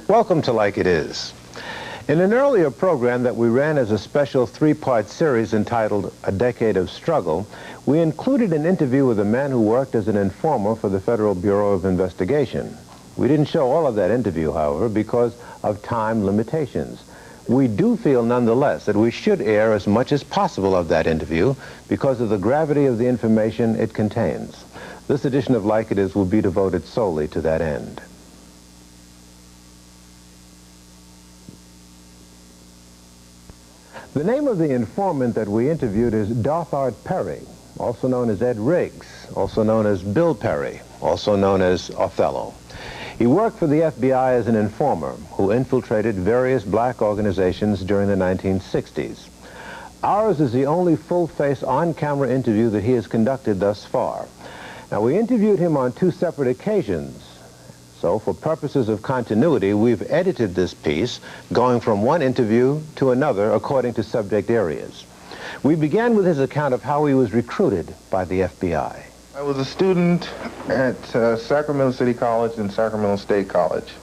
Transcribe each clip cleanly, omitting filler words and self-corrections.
Welcome to Like It Is. In an earlier program that we ran as a special three-part series entitled A Decade of Struggle, we included an interview with a man who worked as an informer for the Federal Bureau of Investigation. We didn't show all of that interview, however, because of time limitations. We do feel, nonetheless, that we should air as much as possible of that interview because of the gravity of the information it contains. This edition of Like It Is will be devoted solely to that end. The name of the informant that we interviewed is Dothart Perry, also known as Ed Riggs, also known as Bill Perry, also known as Othello. He worked for the FBI as an informer who infiltrated various black organizations during the 1960s. Ours is the only full-face on-camera interview that he has conducted thus far. Now, we interviewed him on two separate occasions. So, for purposes of continuity, we've edited this piece, going from one interview to another according to subject areas. We began with his account of how he was recruited by the FBI. I was a student at Sacramento City College and Sacramento State College.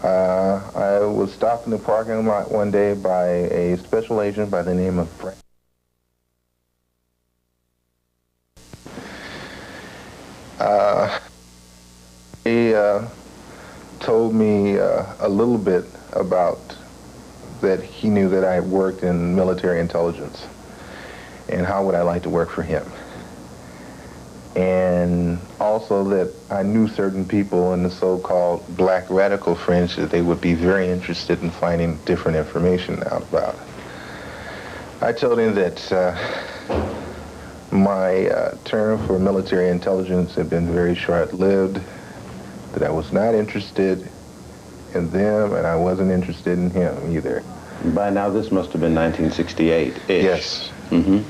I was stopped in the parking lot one day by a special agent by the name of Frank. He told me a little bit about that he knew that I had worked in military intelligence and how would I like to work for him. And also that I knew certain people in the so-called black radical fringe that they would be very interested in finding different information out about. I told him that my term for military intelligence had been very short-lived, that I was not interested in them, and I wasn't interested in him either. By now, this must have been 1968-ish. Yes. Mm-hmm.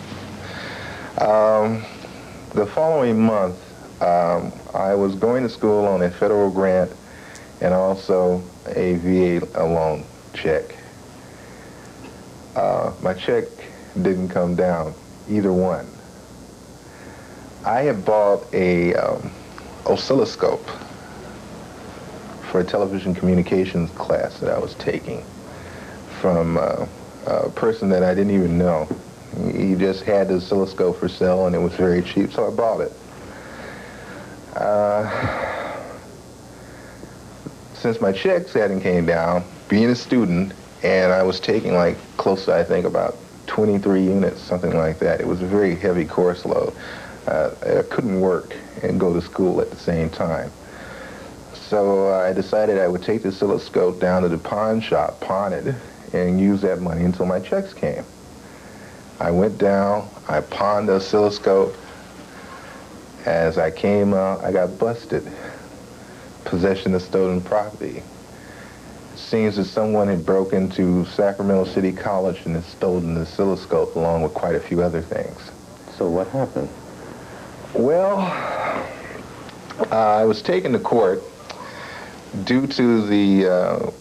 The following month, I was going to school on a federal grant and also a VA loan check. My check didn't come down, either one. I had bought a oscilloscope for a television communications class that I was taking from a person that I didn't even know. He just had the oscilloscope for sale and it was very cheap, so I bought it. Since my checks hadn't came down, being a student, and I was taking like close to, I think, about 23 units, something like that. It was a very heavy course load. I couldn't work and go to school at the same time. So I decided I would take the oscilloscope down to the pawn shop, pawn it, and use that money until my checks came. I went down, I pawned the oscilloscope. As I came out, I got busted. Possession of stolen property. It seems that someone had broken into Sacramento City College and had stolen the oscilloscope along with quite a few other things. So what happened? Well, I was taken to court due to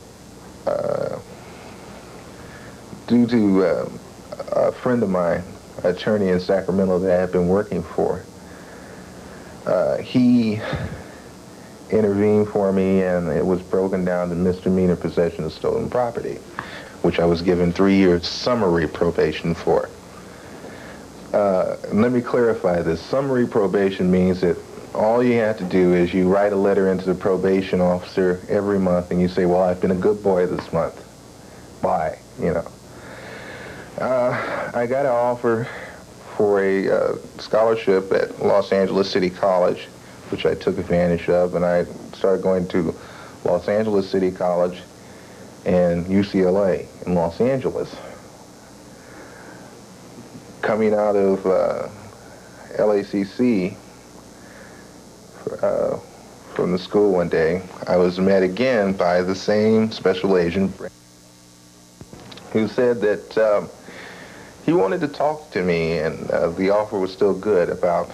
a friend of mine, an attorney in Sacramento that I had been working for. He intervened for me, and it was broken down to misdemeanor possession of stolen property, which I was given 3 years summary probation for. Let me clarify this. Summary probation means that all you have to do is you write a letter into the probation officer every month and you say, well, I've been a good boy this month. Bye, you know. I got an offer for a scholarship at Los Angeles City College which I took advantage of, and I started going to Los Angeles City College and UCLA in Los Angeles. Coming out of LACC from the school one day, I was met again by the same special agent who said that he wanted to talk to me, and the offer was still good about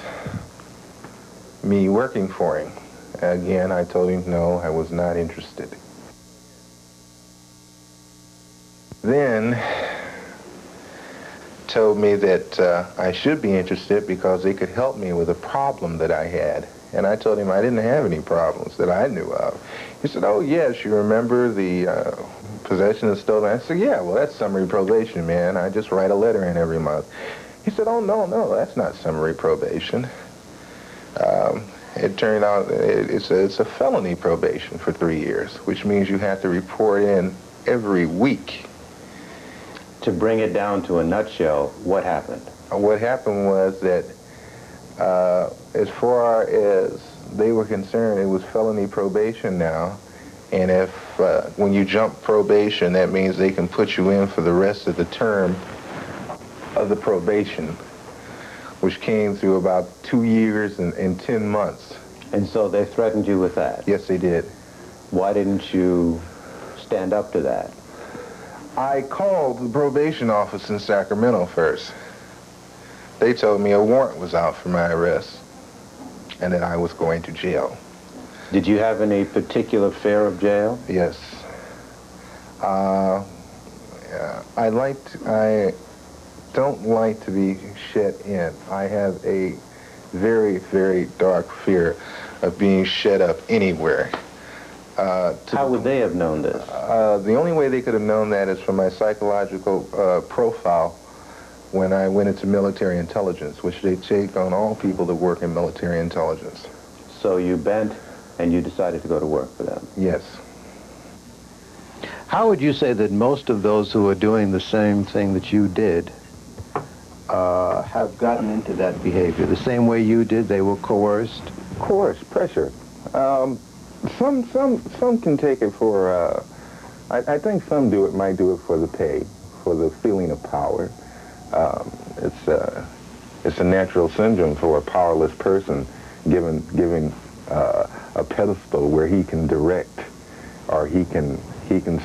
me working for him. Again, I told him no, I was not interested. Then told me that I should be interested because they could help me with a problem that I had. And I told him I didn't have any problems that I knew of. He said, oh yes, you remember the possession of stolen? I said, yeah, well that's summary probation, man. I just write a letter in every month. He said, oh no, that's not summary probation. It turned out it's a felony probation for 3 years, which means you have to report in every week. To bring it down to a nutshell, what happened? What happened was that as far as they were concerned, it was felony probation now, and if when you jump probation, that means they can put you in for the rest of the term of the probation, which came through about 2 years and 10 months. And so they threatened you with that? Yes, they did. Why didn't you stand up to that? I called the probation office in Sacramento first. They told me a warrant was out for my arrest and that I was going to jail. Did you have any particular fear of jail? Yes. I don't like to be shut in. I have a very, very dark fear of being shut up anywhere. How would they have known this? The only way they could have known that is from my psychological profile when I went into military intelligence, which they take on all people that work in military intelligence. So you bent and you decided to go to work for them? Yes. How would you say that most of those who are doing the same thing that you did have gotten into that behavior? The same way you did, they were coerced? Coerced, pressure. Some can take it for, I think some might do it for the pay, for the feeling of power. It's a natural syndrome for a powerless person given a pedestal where he can direct, or he can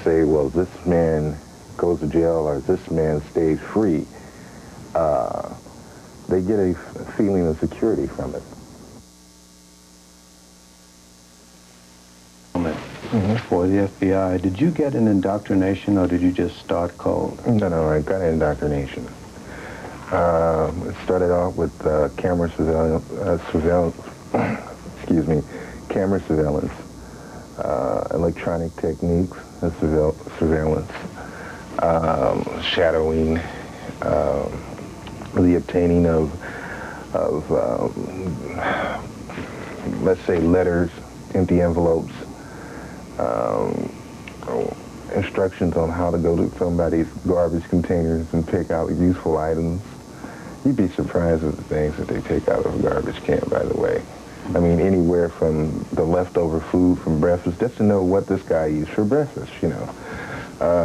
say, well, this man goes to jail or this man stays free. They get a feeling of security from it. For the FBI, did you get an indoctrination or did you just start cold? No, I got an indoctrination. It started off with camera surveillance, camera surveillance, electronic techniques of surveillance, shadowing, the obtaining of let's say letters, empty envelopes, instructions on how to go to somebody's garbage containers and pick out useful items. You'd be surprised at the things that they take out of a garbage can, by the way. I mean, anywhere from the leftover food from breakfast, just to know what this guy eats for breakfast, you know.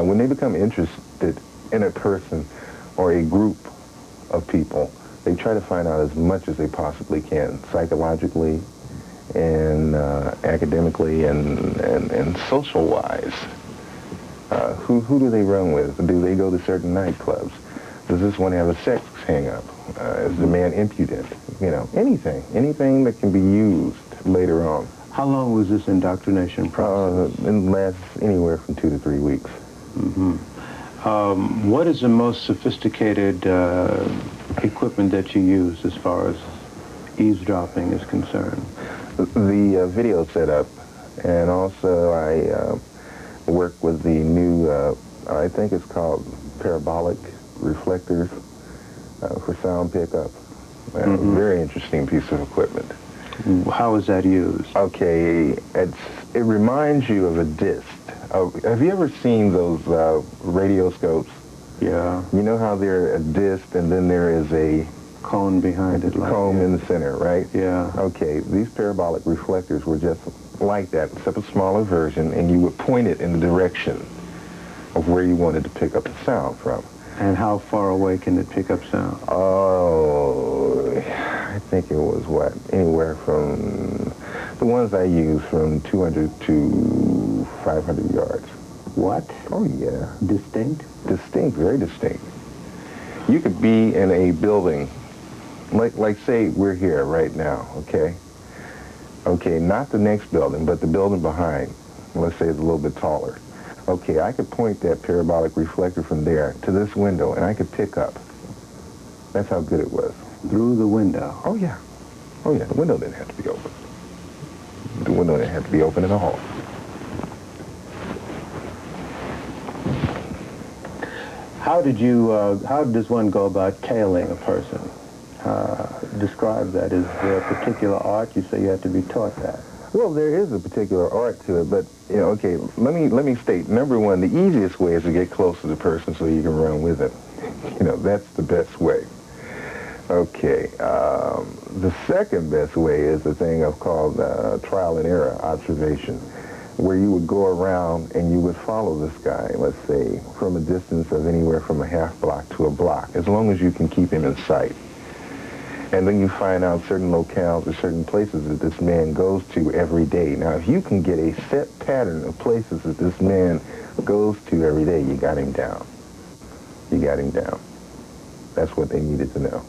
When they become interested in a person or a group of people, they try to find out as much as they possibly can, psychologically and academically and social-wise. Who do they run with? Do they go to certain nightclubs? Does this one have a sex hang-up? Is the man impudent? You know, anything that can be used later on. How long was this indoctrination process? It lasts anywhere from 2 to 3 weeks. What is the most sophisticated equipment that you use as far as eavesdropping is concerned? The video setup, and also I work with the new, I think it's called parabolic reflectors for sound pickup. Very interesting piece of equipment. How is that used? Okay, it reminds you of a disc. Have you ever seen those radioscopes? Yeah. You know how they're a disc and then there is a cone behind it. Like Cone in the center, right? Yeah. Okay, these parabolic reflectors were just like that, except a smaller version, and you would point it in the direction of where you wanted to pick up the sound from. And how far away can it pick up sound? Oh, I think it was, what, anywhere from, the ones I used, from 200 to 500 yards. What? Oh, yeah. Distinct? Distinct, very distinct. You could be in a building, like say we're here right now, okay? Okay, not the next building, but the building behind. Let's say it's a little bit taller. Okay, I could point that parabolic reflector from there to this window, and I could pick up. That's how good it was. Through the window? Oh, yeah. Oh, yeah. The window didn't have to be open. The window didn't have to be open in the hall. How does one go about tailing a person? Describe that. Is there a particular art? You say you have to be taught that. Well, there is a particular art to it, but, you know, okay, let me state, number one, the easiest way is to get close to the person so you can run with it. You know, that's the best way. Okay, the second best way is the thing I've called trial and error observation, where you would go around and you would follow this guy, let's say, from a distance of anywhere from a half block to a block, as long as you can keep him in sight. And then you find out certain locales or certain places that this man goes to every day. Now, if you can get a set pattern of places that this man goes to every day, you got him down. You got him down. That's what they needed to know.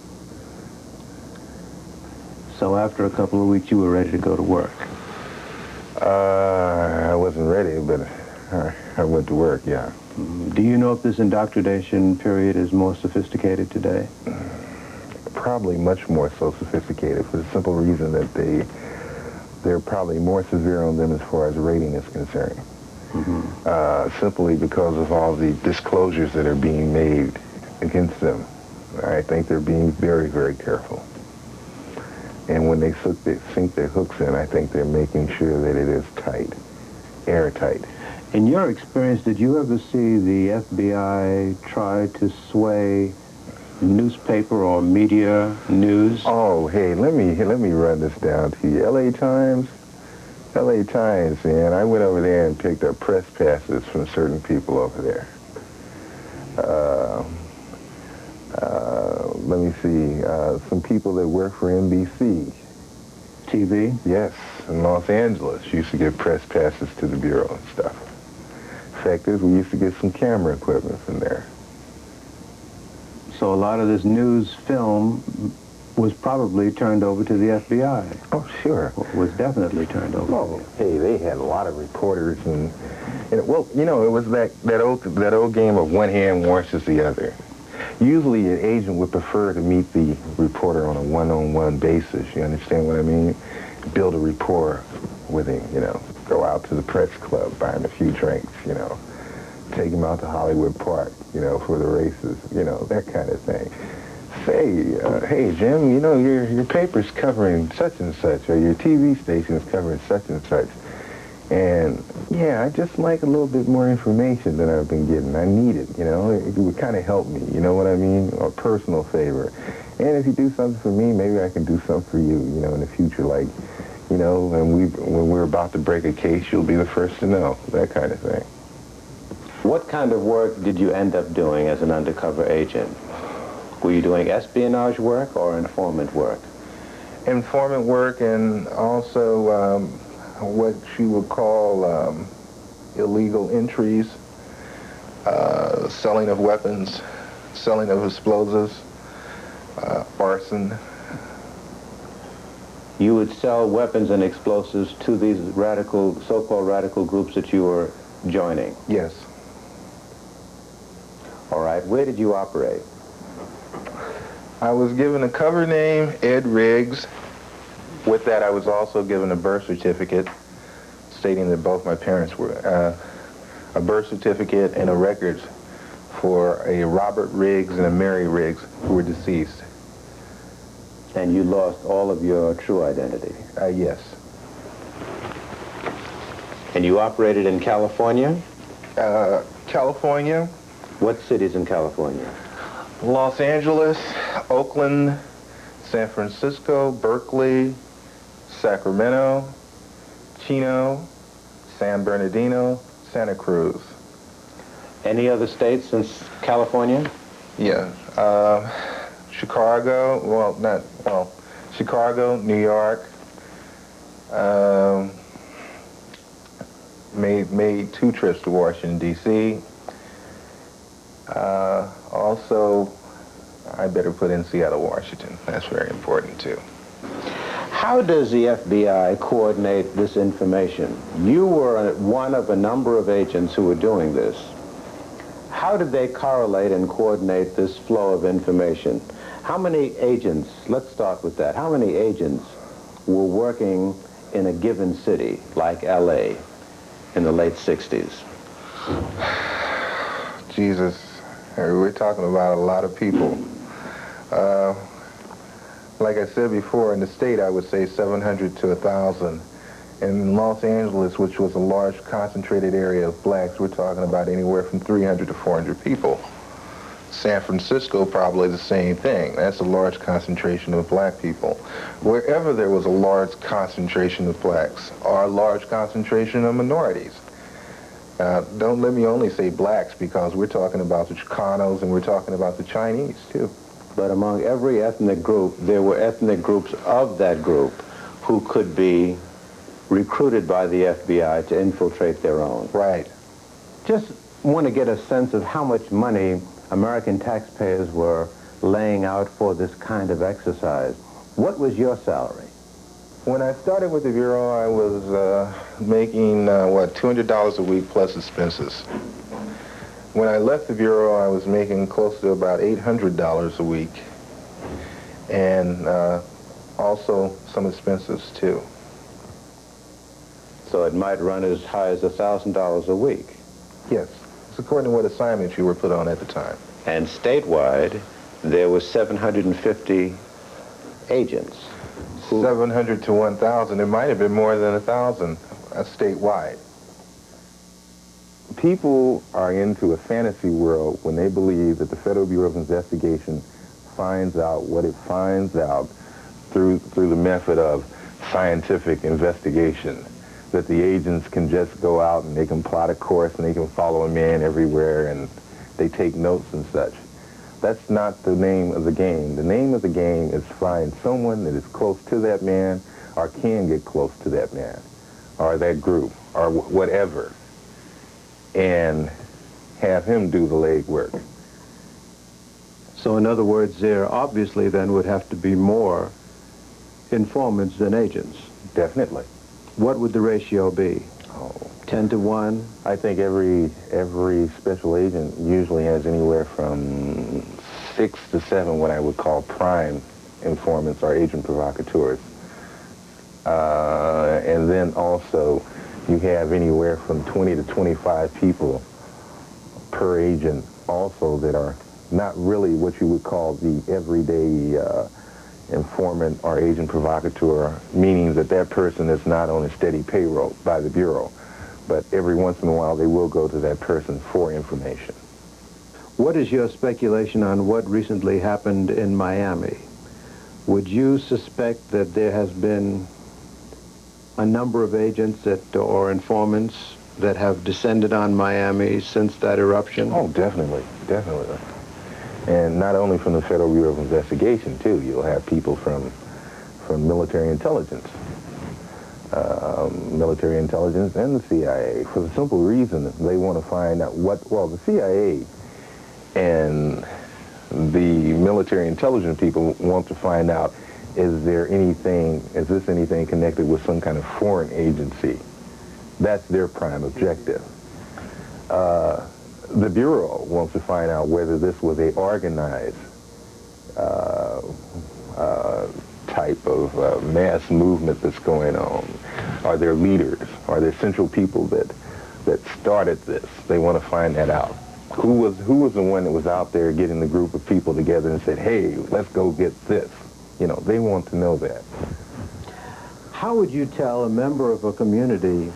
So after a couple of weeks, you were ready to go to work? I wasn't ready, but I went to work, yeah. Do you know if this indoctrination period is more sophisticated today? Probably much more so sophisticated, for the simple reason that they're probably more severe on them as far as rating is concerned. Simply because of all the disclosures that are being made against them. I think they're being very, very careful. And when they sink their hooks in, I think they're making sure that it is tight, airtight. In your experience, did you ever see the FBI try to sway newspaper or media news? Oh, hey, let me run this down to you. L.A. Times, man. I went over there and picked up press passes from certain people over there. Let me see, some people that work for NBC. TV? Yes, in Los Angeles, used to get press passes to the Bureau and stuff. Fact is, we used to get some camera equipment from there. So a lot of this news film was probably turned over to the FBI. Oh, sure. Was definitely turned over. Oh, hey, they had a lot of reporters, and well, you know, it was that old game of one hand washes the other. Usually, an agent would prefer to meet the reporter on a one-on-one basis. You understand what I mean? Build a rapport with him. You know, go out to the press club, buy him a few drinks. You know, take him out to Hollywood Park. You know, for the races. You know, that kind of thing. Say, hey, Jim, you know, your paper's covering such and such, or your TV station's covering such and such. And, yeah, I just like a little bit more information than I've been getting. I need it, you know. It would kind of help me, you know what I mean? A personal favor. And if you do something for me, maybe I can do something for you, you know, in the future. Like, you know, when we're about to break a case, you'll be the first to know, that kind of thing. What kind of work did you end up doing as an undercover agent? Were you doing espionage work or informant work? Informant work, and also what you would call illegal entries, selling of weapons, selling of explosives, arson. You would sell weapons and explosives to these radical, so-called radical groups that you were joining? Yes. All right. Where did you operate? I was given a cover name, Ed Riggs. With that, I was also given a birth certificate stating that both my parents were, a birth certificate and a record for a Robert Riggs and a Mary Riggs who were deceased. And you lost all of your true identity? Yes. And you operated in California? California. What cities in California? Los Angeles, Oakland, San Francisco, Berkeley, Sacramento, Chino, San Bernardino, Santa Cruz. Any other states since California? Yeah. Chicago, Chicago, New York. Made 2 trips to Washington, D.C. Also, I better put in Seattle, Washington. That's very important, too. How does the FBI coordinate this information? You were one of a number of agents who were doing this. How did they correlate and coordinate this flow of information? How many agents, let's start with that, how many agents were working in a given city, like L.A., in the late 60s? Jesus, we're talking about a lot of people. Like I said before, in the state, I would say 700 to 1,000. In Los Angeles, which was a large concentrated area of blacks, we're talking about anywhere from 300 to 400 people. San Francisco, probably the same thing. That's a large concentration of black people. Wherever there was a large concentration of blacks, or a large concentration of minorities. Don't let me only say blacks, because we're talking about the Chicanos and we're talking about the Chinese, too. But among every ethnic group, there were ethnic groups of that group who could be recruited by the FBI to infiltrate their own. Right. Just want to get a sense of how much money American taxpayers were laying out for this kind of exercise. What was your salary? When I started with the Bureau, I was making, $200 a week plus expenses. When I left the Bureau, I was making close to about $800 a week, and also some expenses, too. So it might run as high as $1,000 a week. Yes. It's according to what assignments you were put on at the time. And statewide, there were 750 agents. 700 to 1,000. It might have been more than 1,000 statewide. People are into a fantasy world when they believe that the Federal Bureau of Investigation finds out what it finds out through the method of scientific investigation. That the agents can just go out and they can plot a course and they can follow a man everywhere and they take notes and such. That's not the name of the game. The name of the game is find someone that is close to that man or can get close to that man or that group or whatever and have him do the legwork. So in other words, there obviously then would have to be more informants than agents. Definitely. What would the ratio be? 10 to 1? I think every special agent usually has anywhere from 6 to 7 what I would call prime informants or agent provocateurs. And then also you have anywhere from 20 to 25 people per agent also that are not really what you would call the everyday informant or agent provocateur, meaning that that person is not on a steady payroll by the Bureau, but every once in a while they will go to that person for information. What is your speculation on what recently happened in Miami? Would you suspect that there has been a number of agents that, or informants that have descended on Miami since that eruption? Oh, definitely, definitely. And not only from the Federal Bureau of Investigation, too. You'll have people from military intelligence. Military intelligence and the CIA, for the simple reason that they want to find out the CIA and the military intelligence people want to find out, is this anything connected with some kind of foreign agency? That's their prime objective. The Bureau wants to find out whether this was a organized type of mass movement that's going on. Are there leaders? Are there central people that started this? They want to find that out. Who was the one that was out there getting the group of people together and said, hey, let's go get this? You know, they want to know that. How would you tell a member of a community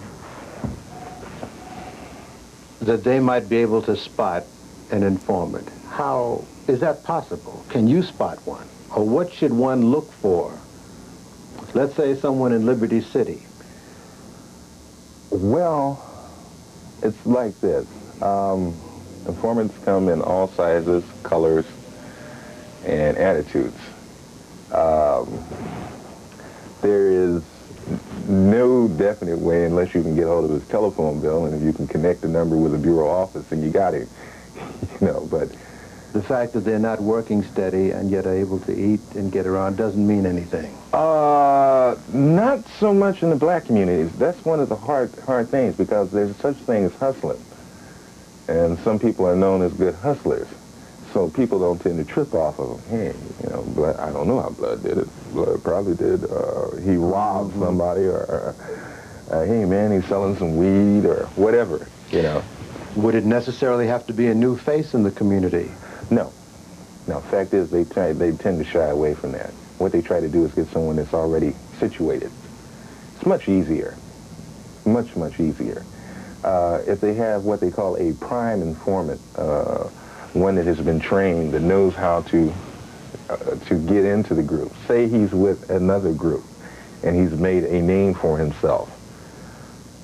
that they might be able to spot an informant? How is that possible? Can you spot one? or what should one look for? Let's say someone in Liberty City. Well, it's like this. Informants come in all sizes, colors, and attitudes. There is no definite way, unless you can get hold of his telephone bill, and if you can connect the number with a bureau office, and you got him. But The fact that they're not working steady and yet are able to eat and get around doesn't mean anything. not so much in the black communities. That's one of the hard things, because there's such thing as hustling. And some people are known as good hustlers. So people don't tend to trip off of them. Hey, Blood, I don't know how Blood did it. Blood probably did. He robbed somebody, or hey, man, he's selling some weed, or whatever, Would it necessarily have to be a new face in the community? No. No, fact is, they tend to shy away from that. What they try to do is get someone that's already situated. It's much easier. Much, much easier. If they have what they call a prime informant, one that has been trained, that knows how to get into the group. Say he's with another group, and he's made a name for himself.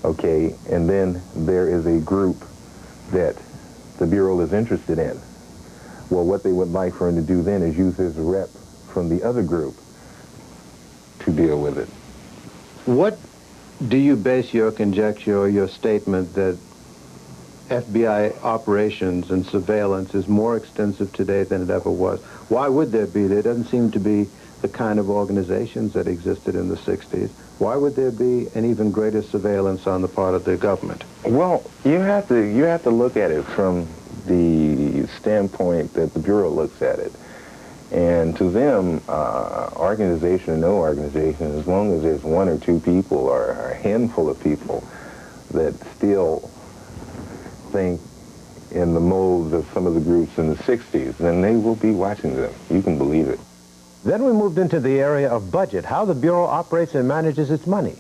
Okay, and then there is a group that the Bureau is interested in. Well, what they would like for him to do then is use his rep from the other group to deal with it. What do you base your conjecture or your statement that FBI operations and surveillance is more extensive today than it ever was? Why would there be? There doesn't seem to be the kind of organizations that existed in the 60s. Why would there be an even greater surveillance on the part of the government? Well, you have to look at it from the standpoint that the Bureau looks at it. And to them, organization or no organization, as long as there's one or two people or a handful of people that still think in the molds of some of the groups in the 60s, then they will be watching them. You can believe it. Then we moved into the area of budget, how the Bureau operates and manages its money.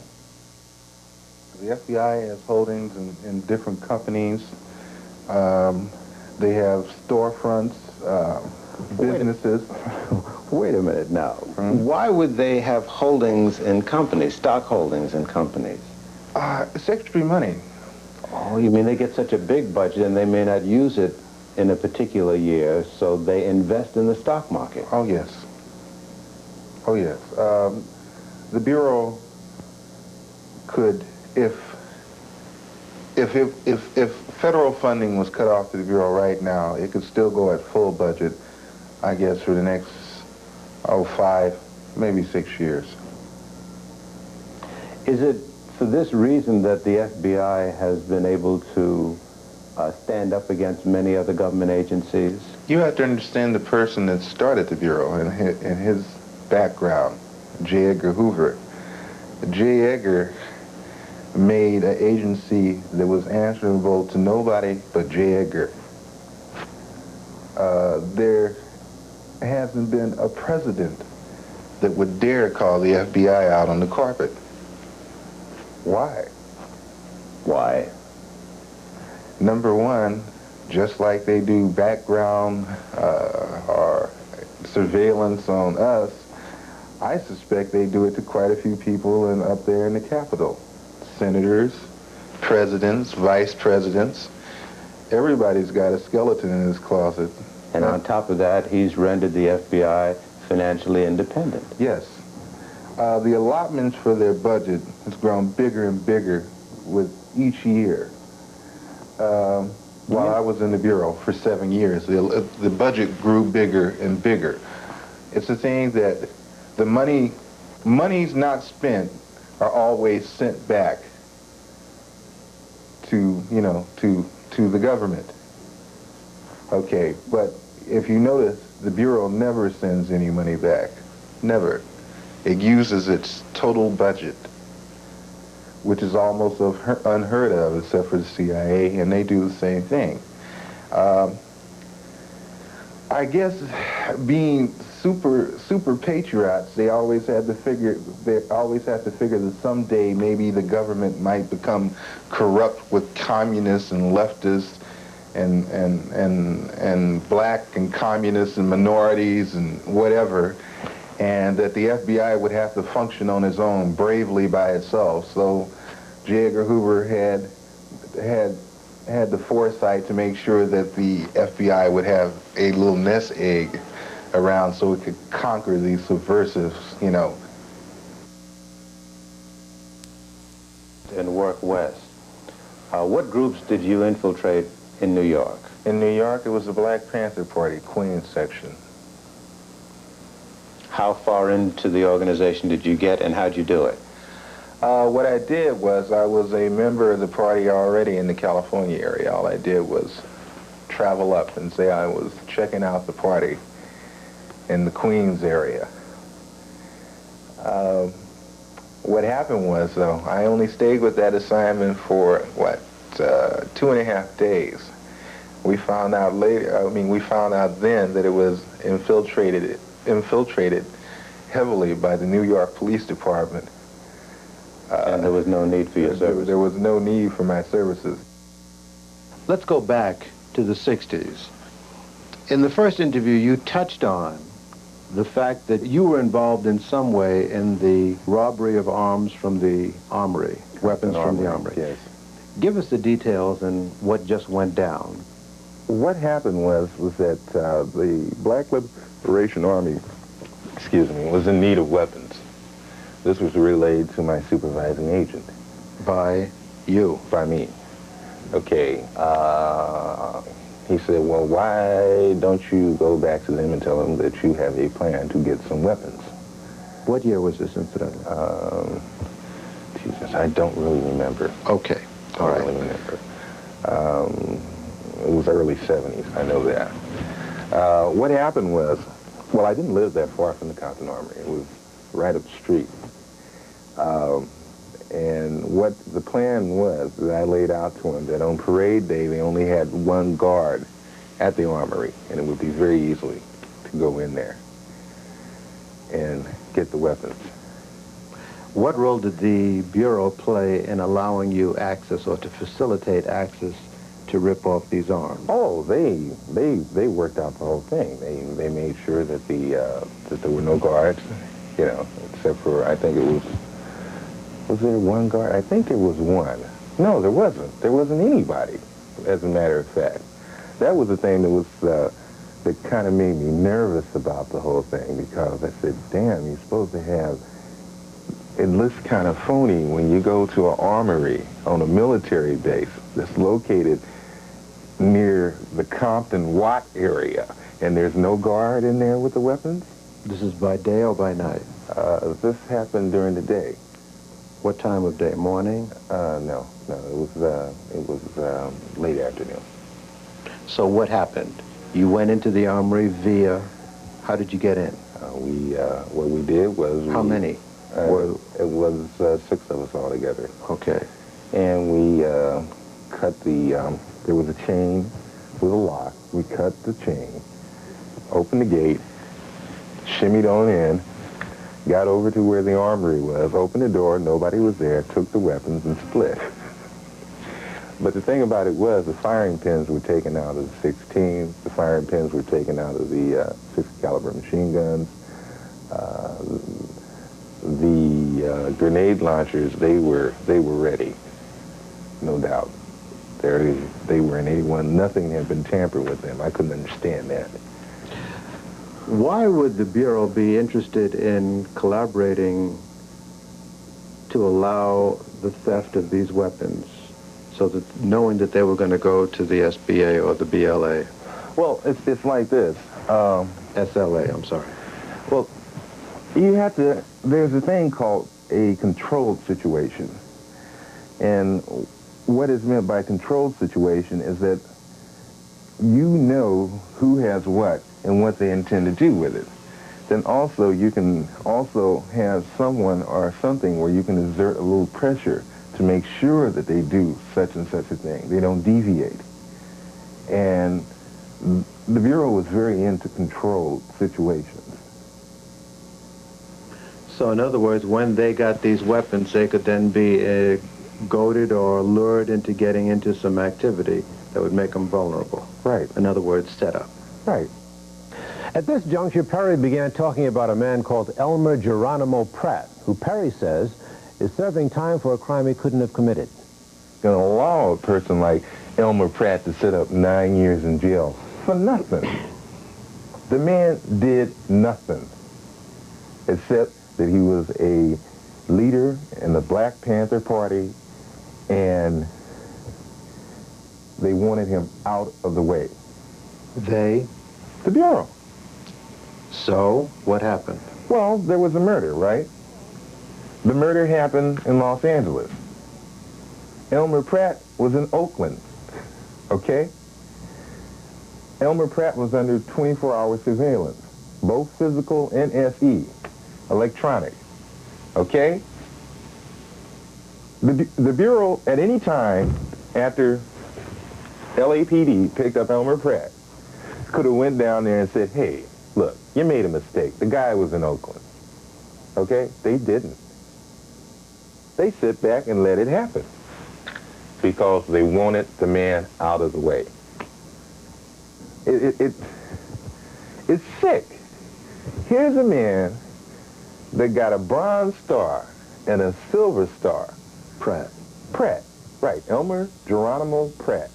The FBI has holdings in different companies. They have storefronts, businesses. Wait a minute now. Why would they have holdings in companies, stock holdings in companies? It's extra money. Oh, you mean they get such a big budget and they may not use it in a particular year, so they invest in the stock market? Oh, yes. Oh, yes. The Bureau could, if federal funding was cut off to the Bureau right now, it could still go at full budget, I guess, for the next, 5, maybe 6 years. Is it for this reason that the FBI has been able to stand up against many other government agencies? You have to understand the person that started the Bureau and his background, J. Edgar Hoover. J. Edgar made an agency that was answerable to nobody but J. Edgar. There hasn't been a president that would dare call the FBI out on the carpet. Why? Why? Number one, just like they do background or surveillance on us, I suspect they do it to quite a few people up there in the Capitol. Senators, presidents, vice presidents. Everybody's got a skeleton in his closet. And on top of that, he's rendered the FBI financially independent. Yes. The allotments for their budget has grown bigger and bigger with each year. While I was in the Bureau for 7 years, the budget grew bigger and bigger. It's the thing that the monies not spent are always sent back to the government. Okay, but if you notice, the Bureau never sends any money back. Never. It uses its total budget, which is almost unheard of, except for the CIA, and they do the same thing. I guess being super patriots, they always have to figure that someday maybe the government might become corrupt with communists and leftists, and black and communists and minorities and whatever, and that the FBI would have to function on its own, bravely by itself. So J. Edgar Hoover had the foresight to make sure that the FBI would have a little nest egg around so it could conquer these subversives, you know. And work west. What groups did you infiltrate in New York? In New York, it was the Black Panther Party, Queens section. How far into the organization did you get, and how'd you do it? What I did was, I was a member of the party already in the California area. All I did was travel up and say I was checking out the party in the Queens area. What happened was, though, I only stayed with that assignment for, 2.5 days. We found out later, we found out then that it was infiltrated heavily by the New York Police Department. And there was no need for your services? There was no need for my services. Let's go back to the 60s. In the first interview, you touched on the fact that you were involved in some way in the robbery of arms from the armory, weapons from the armory. Yes. Give us the details and what just went down. What happened was that the Black Liberation Army, was in need of weapons. This was relayed to my supervising agent. By you? By me. Okay. He said, well, why don't you go back to them and tell them that you have a plan to get some weapons? What year was this, incidentally? Jesus, I don't really remember. Okay. All right. I don't really remember. It was early 70s, I know that. What happened was, well, I didn't live that far from the Compton Armory. It was right up the street. And what the plan was that I laid out to him, that on parade day they only had one guard at the armory, and it would be very easily to go in there and get the weapons. What role did the Bureau play in allowing you access or to facilitate access to rip off these arms? Oh, they worked out the whole thing. They made sure that that there were no guards, except for, I think it was there one guard? I think there was one. No, there wasn't. There wasn't anybody, as a matter of fact. That was the thing that was, that kind of made me nervous about the whole thing, because I said, damn, you're supposed to have, it looks kind of phony when you go to an armory on a military base that's located near the Compton Watt area, and there's no guard in there with the weapons? This is by day or by night? This happened during the day. What time of day? Morning? No, it was late afternoon. So what happened? You went into the armory via, how did you get in? What we did was... How many? It was 6 of us all together. Okay. And we cut the, there was a chain with a lock. We cut the chain, opened the gate, shimmied on in, got over to where the armory was, opened the door, nobody was there, took the weapons and split. But the thing about it was the firing pins were taken out of the 16, the firing pins were taken out of the 60 caliber machine guns. The grenade launchers, they were ready, no doubt. They were in 81. Nothing had been tampered with them. I couldn't understand that. Why would the Bureau be interested in collaborating to allow the theft of these weapons, so that knowing that they were going to go to the SBA or the BLA? Well, it's like this. SLA, I'm sorry. Well, you have to, there's a thing called a controlled situation. And what is meant by controlled situation is that you know who has what and what they intend to do with it. Then also you can also have someone or something where you can exert a little pressure to make sure that they do such and such a thing. They don't deviate. And the Bureau was very into controlled situations. So in other words, when they got these weapons, they could then be goaded or lured into getting into some activity that would make them vulnerable. Right. In other words, set up. Right. At this juncture, Perry began talking about a man called Elmer Geronimo Pratt, who Perry says is serving time for a crime he couldn't have committed. Going to allow a person like Elmer Pratt to sit up 9 years in jail for nothing. The man did nothing except that he was a leader in the Black Panther Party, and they wanted him out of the way. They? The Bureau. So, what happened? Well, there was a murder, right? The murder happened in Los Angeles. Elmer Pratt was in Oakland, okay? Elmer Pratt was under 24-hour surveillance, both physical and SE, electronic, okay? The Bureau, at any time after LAPD picked up Elmer Pratt, could have went down there and said, hey, look, you made a mistake. The guy was in Oakland, okay? They didn't. They sit back and let it happen because they wanted the man out of the way. It's sick. Here's a man that got a Bronze Star and a Silver Star. Pratt. Pratt, right, Elmer Geronimo Pratt.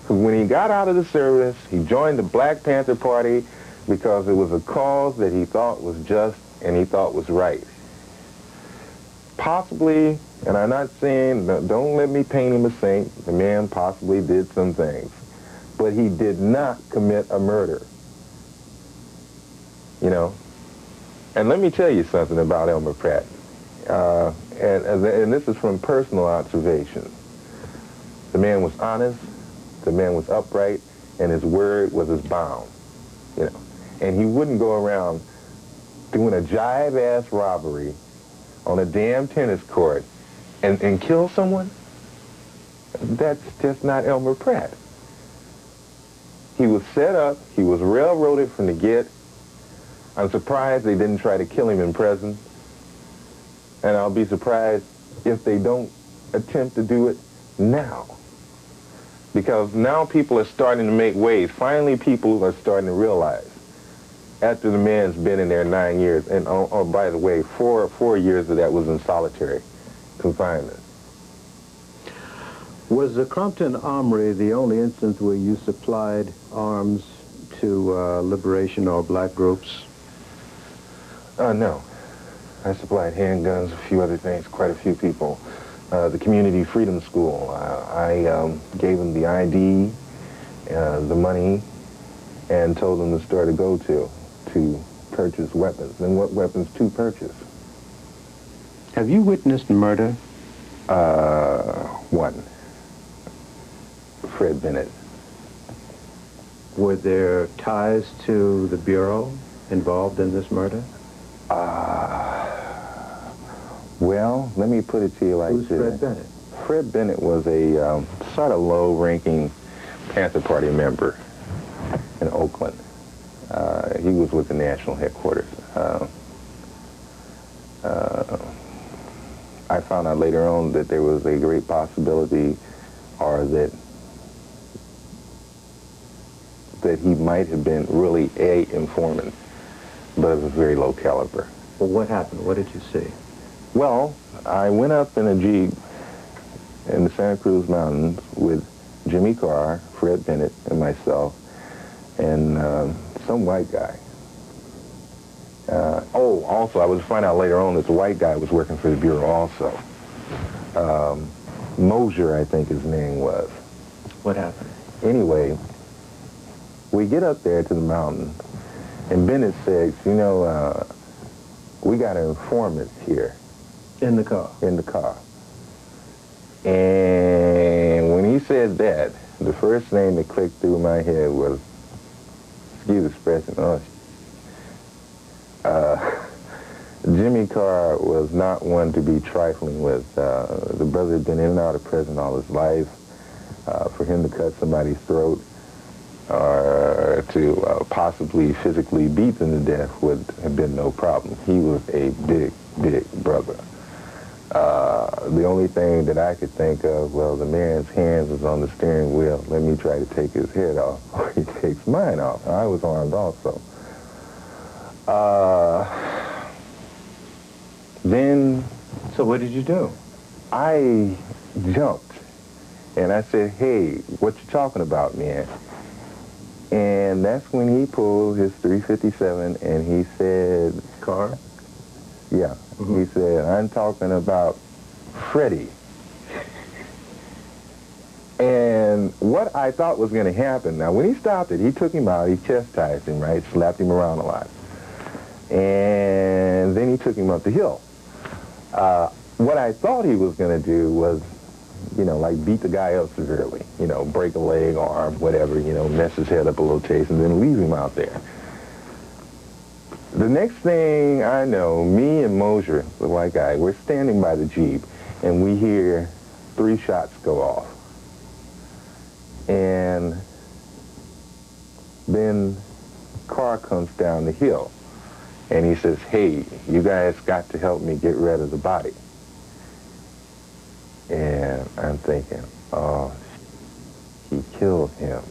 When he got out of the service, he joined the Black Panther Party because it was a cause that he thought was just and he thought was right. Possibly, and I'm not saying, don't let me paint him a saint, the man possibly did some things, but he did not commit a murder. You know? And let me tell you something about Elmer Pratt. And this is from personal observation. The man was honest, the man was upright, and his word was his bond. You know? And he wouldn't go around doing a jive-ass robbery on a damn tennis court and kill someone. That's just not Elmer Pratt. He was set up, he was railroaded from the get. I'm surprised they didn't try to kill him in prison. And I'll be surprised if they don't attempt to do it now. Because now people are starting to make waves. Finally, people are starting to realize, after the man's been in there 9 years, and oh, by the way, four years of that was in solitary confinement. Was the Compton Armory the only instance where you supplied arms to liberation or black groups? No. I supplied handguns, a few other things, quite a few people. The Community Freedom School, I gave them the ID, the money, and told them the store to go to purchase weapons, and what weapons to purchase. Have you witnessed murder? One. Fred Bennett. Were there ties to the Bureau involved in this murder? Well, let me put it to you like this. Who's Fred Bennett? Fred Bennett was a sort of low-ranking Panther Party member in Oakland. He was with the national headquarters. I found out later on that there was a great possibility, or that he might have been really a informant, but of a very low caliber. Well, what happened? What did you see? Well, I went up in a Jeep in the Santa Cruz Mountains with Jimmy Carr, Fred Bennett, and myself, and some white guy. Also, I was to find out later on that the white guy was working for the Bureau also. Mosier, I think his name was. What happened? Anyway, we get up there to the mountain, and Bennett says, you know, we got an informant here. In the car? In the car. And when he said that, the first name that clicked through my head was, excuse the expression, Jimmy Carr was not one to be trifling with. The brother had been in and out of prison all his life. For him to cut somebody's throat or to possibly physically beat them to death would have been no problem. He was a big, big brother. The only thing that I could think of, well, the man's hands was on the steering wheel. Let me try to take his head off, or he takes mine off. I was armed also. Then... So what did you do? I jumped, and I said, hey, what you talking about, man? And that's when he pulled his .357, and he said... Car? Yeah. He said, I'm talking about Freddie. And what I thought was going to happen, now when he stopped it, he took him out, he chastised him, right, slapped him around a lot. And then he took him up the hill. What I thought he was going to do was, you know, like beat the guy up severely, you know, break a leg, arm, whatever, you know, mess his head up a little taste, and then leave him out there. The next thing I know, me and Mosier, the white guy, we're standing by the Jeep, and we hear 3 shots go off. And then car comes down the hill, and he says, hey, you guys got to help me get rid of the body. And I'm thinking, oh, he killed him.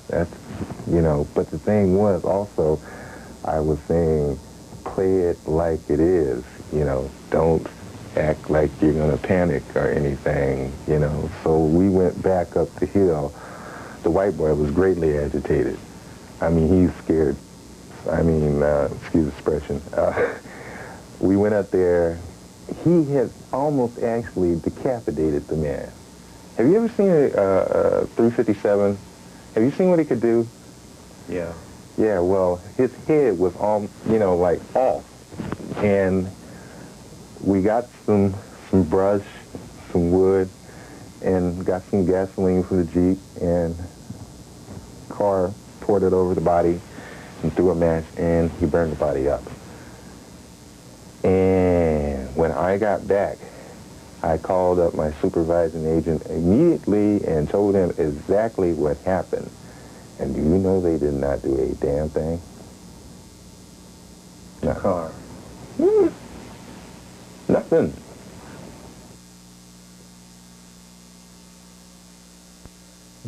That's, you know, but the thing was also, I was saying, play it like it is, you know, don't act like you're going to panic or anything, you know. So we went back up the hill. The white boy was greatly agitated. I mean, he's scared. I mean, excuse the expression. We went up there. He had almost actually decapitated the man. Have you ever seen a .357? Have you seen what he could do? Yeah. Yeah, well, his head was all, you know, like off. And we got some brush, some wood, and got some gasoline for the Jeep, and car poured it over the body and threw a match, and he burned the body up. And when I got back, I called up my supervising agent immediately and told him exactly what happened. And do you know they did not do a damn thing? The car? Nothing.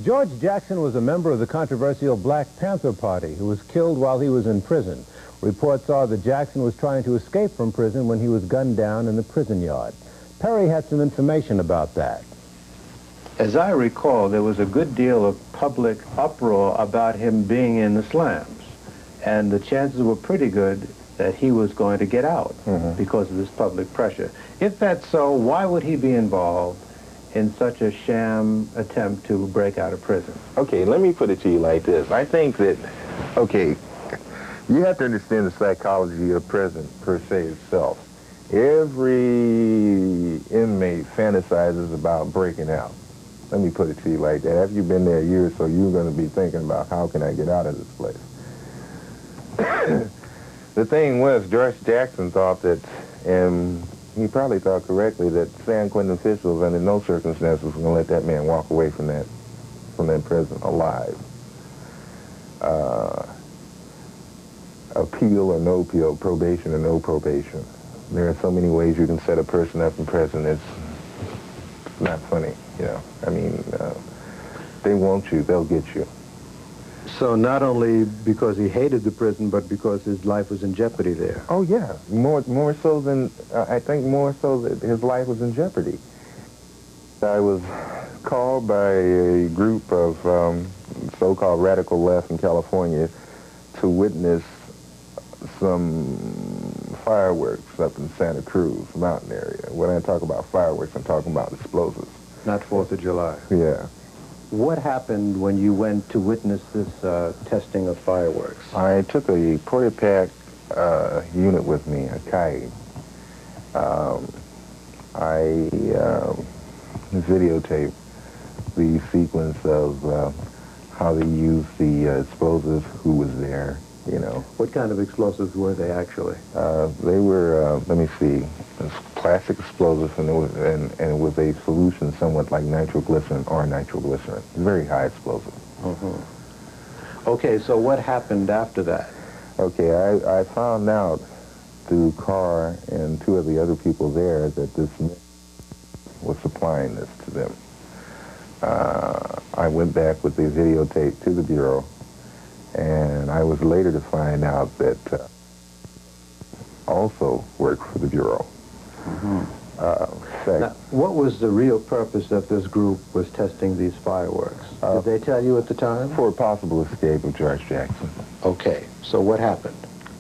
George Jackson was a member of the controversial Black Panther Party who was killed while he was in prison. Reports are that Jackson was trying to escape from prison when he was gunned down in the prison yard. Perry had some information about that. As I recall, there was a good deal of public uproar about him being in the slums, and the chances were pretty good that he was going to get out because of this public pressure. If that's so, why would he be involved in such a sham attempt to break out of prison? Okay, let me put it to you like this. I think that, okay, you have to understand the psychology of prison per se itself. Every inmate fantasizes about breaking out. Let me put it to you like that. After you've been there a year or so, you're going to be thinking about, how can I get out of this place? The thing was, George Jackson thought that, and he probably thought correctly, that San Quentin officials under no circumstances were going to let that man walk away from that prison alive. Appeal or no appeal, probation or no probation. There are so many ways you can set a person up in prison. It's not funny, you know. I mean, they want you, they'll get you. So not only because he hated the prison, but because his life was in jeopardy there. Oh yeah, more so than, I think more so that his life was in jeopardy. I was called by a group of so-called radical left in California to witness some fireworks up in Santa Cruz mountain area. When I talk about fireworks, I'm talking about explosives. Not 4th of July. Yeah. What happened when you went to witness this testing of fireworks? I took a Poyapack unit with me, a Kai. I videotaped the sequence of how they used the explosives, who was there, you know. What kind of explosives were they actually? They were, let me see, plastic explosives, and it was a solution somewhat like nitroglycerin or nitroglycerin. Very high explosive. Okay, so what happened after that? Okay, I found out through Carr and 2 of the other people there that this was supplying this to them. I went back with the videotape to the Bureau, and I was later to find out that also worked for the Bureau. Now, what was the real purpose of this group was testing these fireworks? Did they tell you at the time? For a possible escape of George Jackson. Okay, so what happened?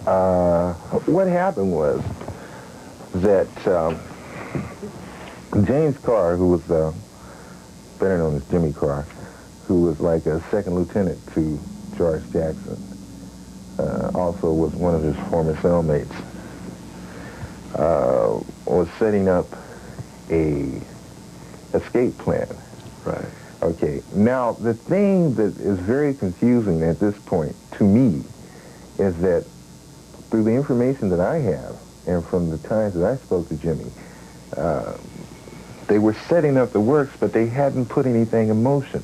What happened was that James Carr, who was better known as Jimmy Carr, who was like a second lieutenant to George Jackson, also was one of his former cellmates, was setting up a escape plan. Right. Okay, now the thing that is very confusing at this point to me is that through the information that I have and from the times that I spoke to Jimmy, they were setting up the works, but they hadn't put anything in motion.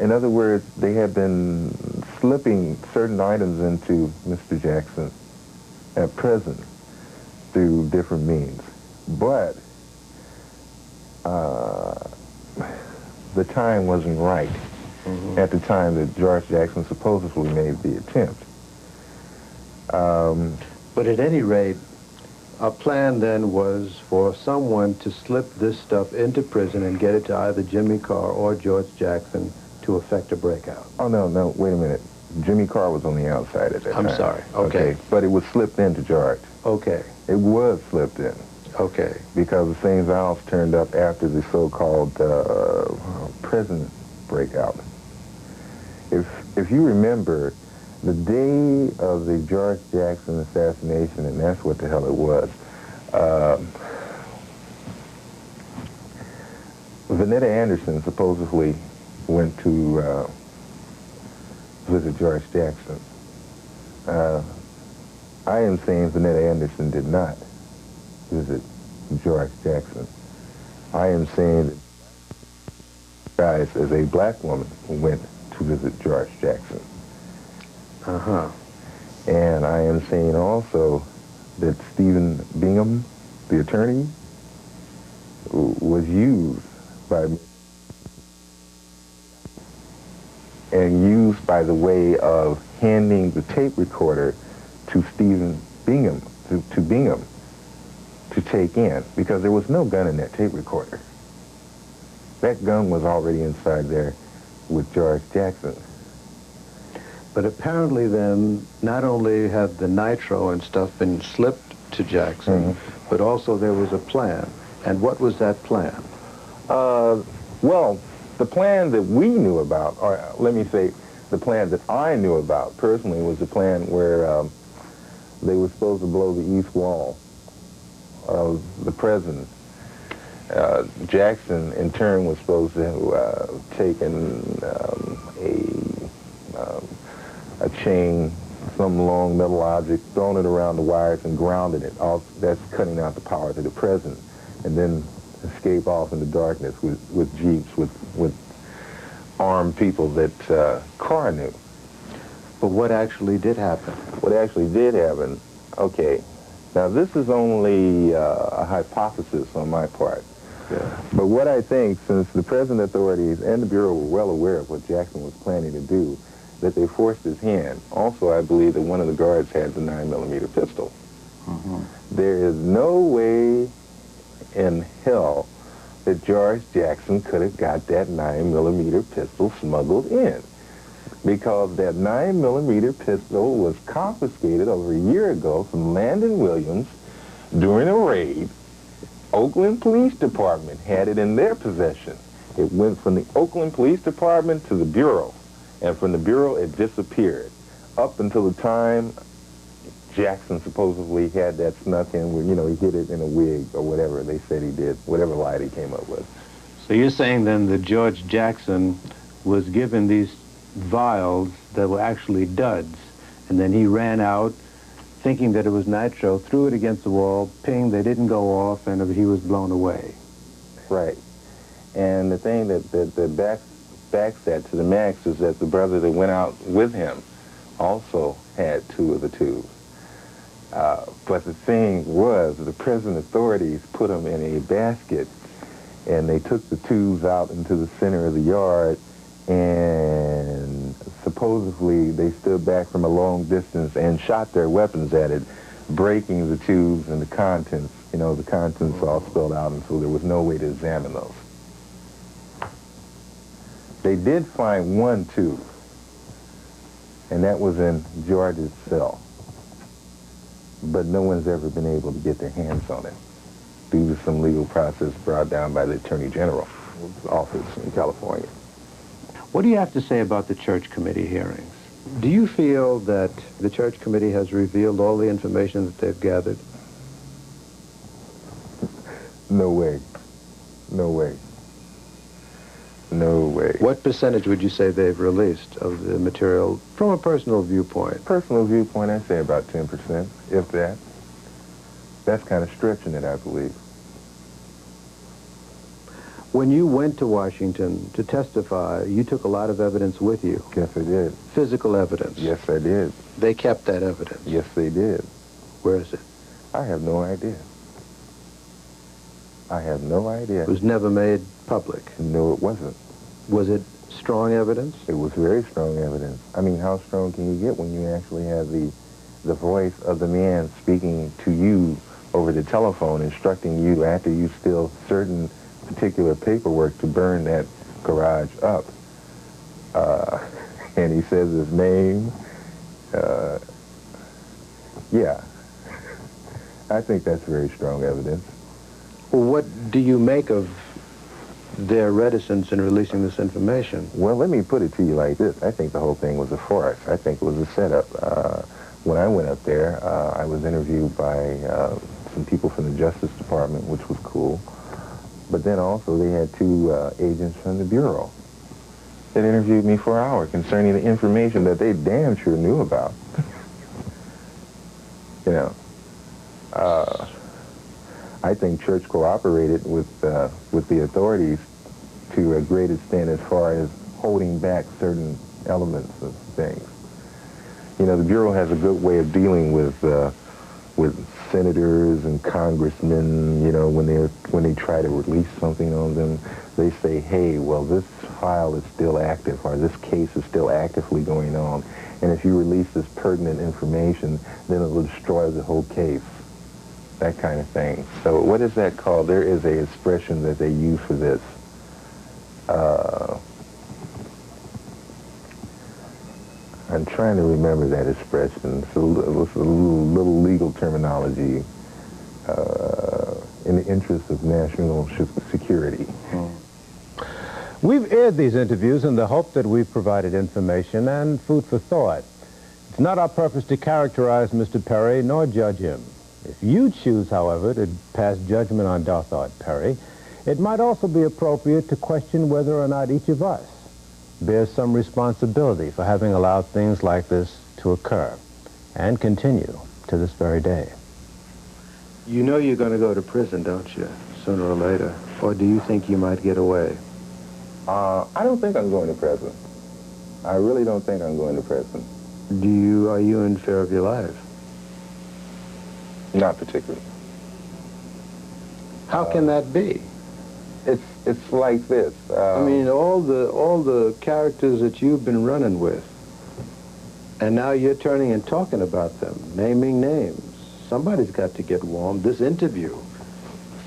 In other words, they had been slipping certain items into Mr. Jackson at present through different means. But the time wasn't right at the time that George Jackson supposedly made the attempt. But at any rate, a plan then was for someone to slip this stuff into prison and get it to either Jimmy Carr or George Jackson to effect a breakout. Oh, no, wait a minute. Jimmy Carr was on the outside at that time. I'm sorry. Okay. But it was slipped into George. Okay. It was slipped in. Okay. Because the St. Val's turned up after the so-called prison breakout. If you remember, the day of the George Jackson assassination, and that's what the hell it was, Vanetta Anderson supposedly went to visit George Jackson. I am saying Vanetta Anderson did not visit George Jackson. I am saying that guys, as a black woman, went to visit George Jackson. And I am saying also that Stephen Bingham, the attorney, was used by the way of handing the tape recorder to Stephen Bingham, to Bingham, to take in, because there was no gun in that tape recorder. That gun was already inside there with George Jackson. But apparently then, not only had the nitro and stuff been slipped to Jackson, but also there was a plan. And what was that plan? Well, the plan that we knew about, or let me say, the plan that I knew about personally was the plan where they were supposed to blow the east wall of the prison. Jackson, in turn, was supposed to have taken a chain, some long metal object, thrown it around the wires and grounded it. That's cutting out the power to the prison. And then escape off in the darkness with jeeps, with armed people that Carr knew. But what actually did happen? What actually did happen, okay, now this is only a hypothesis on my part. Yeah. But what I think, since the present authorities and the Bureau were well aware of what Jackson was planning to do, that they forced his hand. Also, I believe that one of the guards had the 9mm pistol. There is no way in hell that George Jackson could have got that 9mm pistol smuggled in, because that 9mm pistol was confiscated over a year ago from Landon Williams during a raid. Oakland Police Department had it in their possession. It went from the Oakland Police Department to the Bureau, and from the Bureau it disappeared up until the time Jackson supposedly had that snuck in where, you know, he hid it in a wig or whatever they said he did, whatever lie he came up with. So you're saying then that George Jackson was given these vials that were actually duds, and then he ran out thinking that it was nitro, threw it against the wall, ping, they didn't go off, and he was blown away. Right. And the thing that backs that to the max is that the brother that went out with him also had two of the tubes. But the thing was, the prison authorities put them in a basket, and they took the tubes out into the center of the yard, and supposedly they stood back from a long distance and shot their weapons at it, breaking the tubes and the contents. You know, the contents all spilled out, and so there was no way to examine those. They did find one tube, and that was in George's cell. But no one's ever been able to get their hands on it due to some legal process brought down by the Attorney General's office in California. What do you have to say about the church committee hearings? Do you feel that the church committee has revealed all the information that they've gathered? No way. No way. No way. What percentage would you say they've released of the material from a personal viewpoint? Personal viewpoint, I'd say about 10%, if that. That's kind of stretching it, I believe. When you went to Washington to testify, you took a lot of evidence with you. Yes, I did. Physical evidence. Yes, I did. They kept that evidence. Yes, they did. Where is it? I have no idea. I have no idea. It was never made public. No, it wasn't. Was it strong evidence? It was very strong evidence. I mean, how strong can you get when you actually have the voice of the man speaking to you over the telephone, instructing you after you steal certain particular paperwork to burn that garage up. And he says his name. Yeah. I think that's very strong evidence. Well, what do you make of their reticence in releasing this information? Well, let me put it to you like this. I think the whole thing was a farce. I think it was a setup. When I went up there, I was interviewed by some people from the Justice Department, which was cool. But then also they had two agents from the Bureau that interviewed me for an hour concerning the information that they damn sure knew about. You know, I think Church cooperated with the authorities to a great extent as far as holding back certain elements of things. You know, the Bureau has a good way of dealing with senators and congressmen. You know, when they try to release something on them, they say, hey, well, this file is still active, or this case is still actively going on, and if you release this pertinent information, then it will destroy the whole case. That kind of thing. So what is that called? There is a expression that they use for this. I'm trying to remember that expression. It's a little legal terminology in the interest of national security. We've aired these interviews in the hope that we've provided information and food for thought. It's not our purpose to characterize Mr. Perry nor judge him. If you choose, however, to pass judgment on Dothart Perry, it might also be appropriate to question whether or not each of us bears some responsibility for having allowed things like this to occur and continue to this very day. You know you're going to go to prison, don't you, sooner or later? Or do you think you might get away? I don't think I'm going to prison. I really don't think I'm going to prison. Are you in fear of your life? Not particularly. How can that be? It's like this. I mean, all the characters that you've been running with, and now you're turning and talking about them, naming names. Somebody's got to get warm. This interview,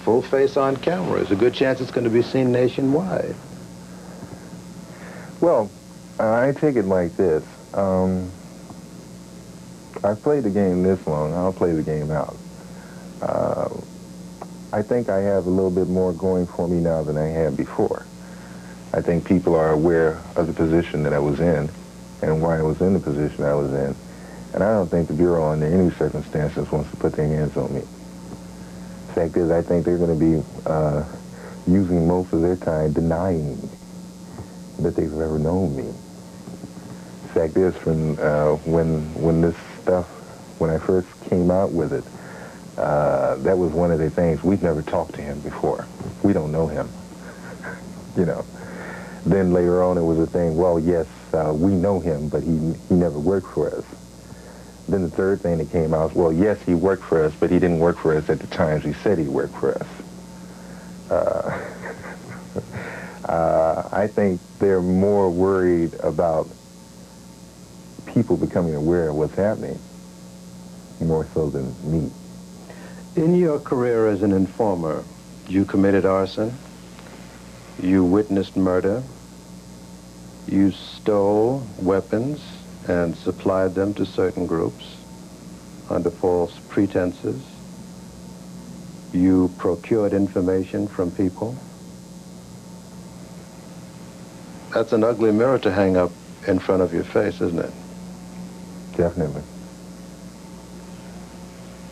full face on camera, there's a good chance it's going to be seen nationwide. Well, I take it like this. I've played the game this long. I'll play the game out. I think I have a little bit more going for me now than I had before. I think people are aware of the position that I was in and why I was in the position I was in. And I don't think the Bureau under any circumstances wants to put their hands on me. The fact is, I think they're going to be using most of their time denying that they've ever known me. The fact is, from when this stuff, when I first came out with it, that was one of the things. We've never talked to him before. We don't know him. You know. Then later on it was a thing, well, yes, we know him, but he never worked for us. Then the third thing that came out was, well, yes, he worked for us, but he didn't work for us at the times he said he worked for us. I think they're more worried about people becoming aware of what's happening, more so than me. In your career as an informer, you committed arson, you witnessed murder, you stole weapons and supplied them to certain groups under false pretenses. You procured information from people. That's an ugly mirror to hang up in front of your face, isn't it? Definitely.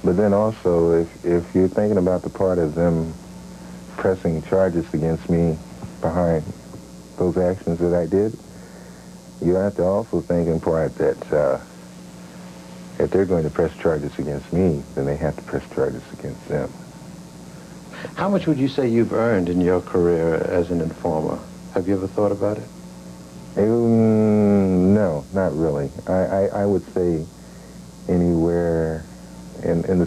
But then also, if you're thinking about the part of them pressing charges against me behind those actions that I did, you have to also think in part that if they're going to press charges against me, then they have to press charges against them. How much would you say you've earned in your career as an informer? Have you ever thought about it? No, not really. I would say anywhere in the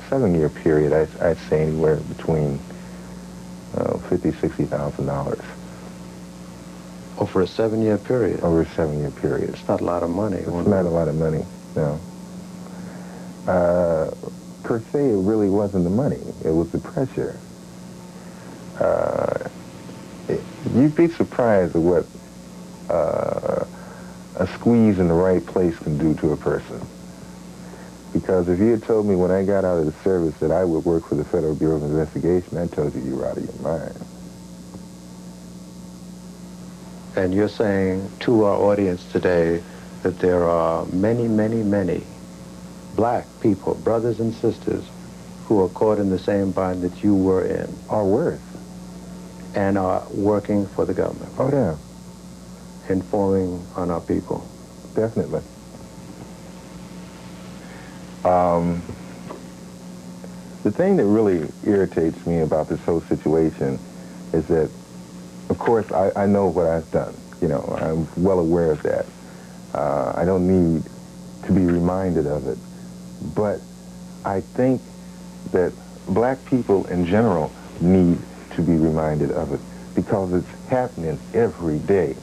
seven-year period, I'd say anywhere between $50,000, $60,000. Oh, for a 7-year period? Over a 7-year period. It's not a lot of money. It's not a lot of money, no. Per se, it really wasn't the money. It was the pressure. You'd be surprised at what a squeeze in the right place can do to a person. Because if you had told me when I got out of the service that I would work for the Federal Bureau of Investigation, I told you were out of your mind. And you're saying to our audience today that there are many, many, many black people, brothers and sisters, who are caught in the same bind that you were in. Or worse. And are working for the government. Oh, yeah. Informing on our people. Definitely. The thing that really irritates me about this whole situation is that, of course, I know what I've done. You know, I'm well aware of that. I don't need to be reminded of it. But I think that black people in general need to be reminded of it because it's happening every day,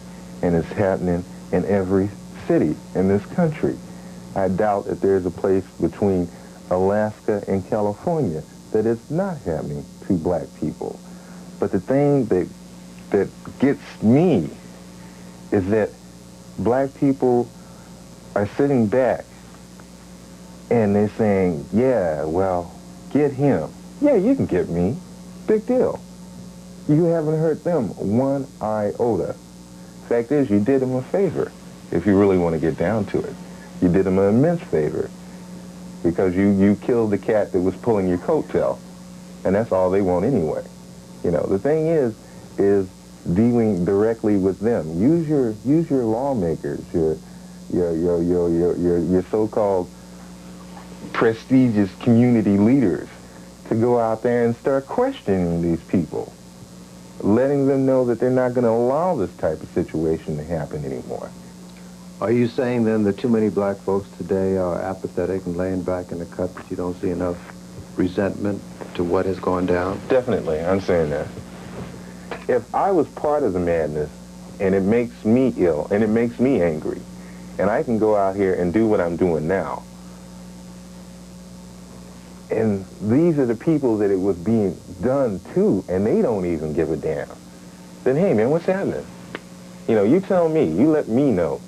and it's happening in every city in this country. I doubt that there's a place between Alaska and California that is not happening to black people. But the thing that gets me is that black people are sitting back and they're saying, yeah, well, get him. Yeah, you can get me. Big deal. You haven't hurt them one iota. Fact is, you did them a favor, if you really want to get down to it. You did them an immense favor because you killed the cat that was pulling your coattail, and that's all they want anyway. You know, the thing is dealing directly with them. Use your lawmakers, your so-called prestigious community leaders to go out there and start questioning these people, letting them know that they're not going to allow this type of situation to happen anymore. Are you saying then that too many black folks today are apathetic and laying back in the cut, that you don't see enough resentment to what has gone down? Definitely, I'm saying that. If I was part of the madness and it makes me ill and it makes me angry, and I can go out here and do what I'm doing now, and these are the people that it was being done to, and they don't even give a damn, then hey man, what's happening? You know, you tell me, you let me know.